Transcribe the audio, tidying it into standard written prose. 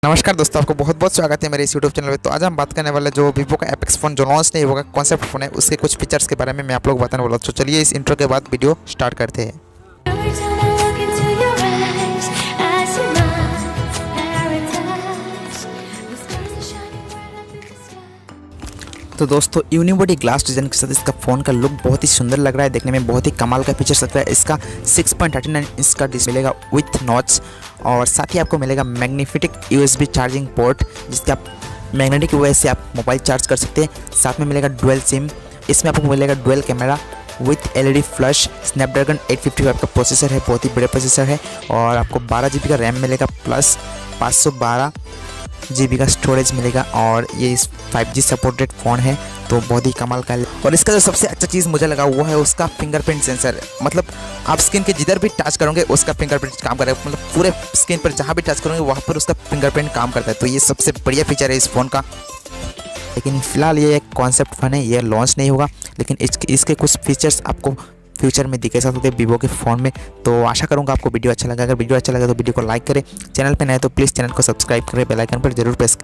नमस्कार दोस्तों, आपको बहुत बहुत स्वागत है मेरे इस यूट्यूब चैनल पे। तो आज हम बात करने वाले जो वीवो का एपेक्स फ़ोन जो लॉन्च नहीं होगा, कॉन्सेप्ट फ़ोन है, उसके कुछ फीचर्स के बारे में मैं आप लोग बताने वाला हूँ। तो चलिए इस इंट्रो के बाद वीडियो स्टार्ट करते हैं। तो दोस्तों यूनिबॉडी ग्लास डिज़ाइन के साथ इसका फ़ोन का लुक बहुत ही सुंदर लग रहा है, देखने में बहुत ही कमाल का फीचर्स लगता है। इसका 6.39 इंच का डिस्प्ले मिलेगा विथ नॉच, और साथ ही आपको मिलेगा मैग्नेटिक USB चार्जिंग पोर्ट, जिसके आप मैग्नेटिक की वजह से आप मोबाइल चार्ज कर सकते हैं। साथ में मिलेगा डुअल सिम, इसमें आपको मिलेगा dual camera with LED flash. Snapdragon 855 का प्रोसेसर है, बहुत ही बड़े प्रोसेसर है, और आपको 12 GB का रैम मिलेगा प्लस 512 GB का स्टोरेज मिलेगा। और ये इस 5G सपोर्टेड फ़ोन है, तो बहुत ही कमाल का है। और इसका जो सबसे अच्छा चीज़ मुझे लगा वो है उसका फिंगरप्रिंट सेंसर। मतलब आप स्क्रीन के जिधर भी टच करोगे उसका फिंगरप्रिंट काम करेगा, मतलब पूरे स्क्रीन पर जहाँ भी टच करोगे वहाँ पर उसका फिंगरप्रिंट काम करता है। तो ये सबसे बढ़िया फीचर है इस फ़ोन का। लेकिन फ़िलहाल ये एक कॉन्सेप्ट फ़ोन है, ये लॉन्च नहीं होगा, लेकिन इसके कुछ फीचर्स आपको फ्यूचर में दिखे सकते हैं वीवो के फ़ोन में। तो आशा करूँगा आपको वीडियो अच्छा लगा। अगर वीडियो अच्छा लगा तो वीडियो को लाइक करें, चैनल पे नए तो प्लीज़ चैनल को सब्सक्राइब करें, बेल आइकन पर जरूर प्रेस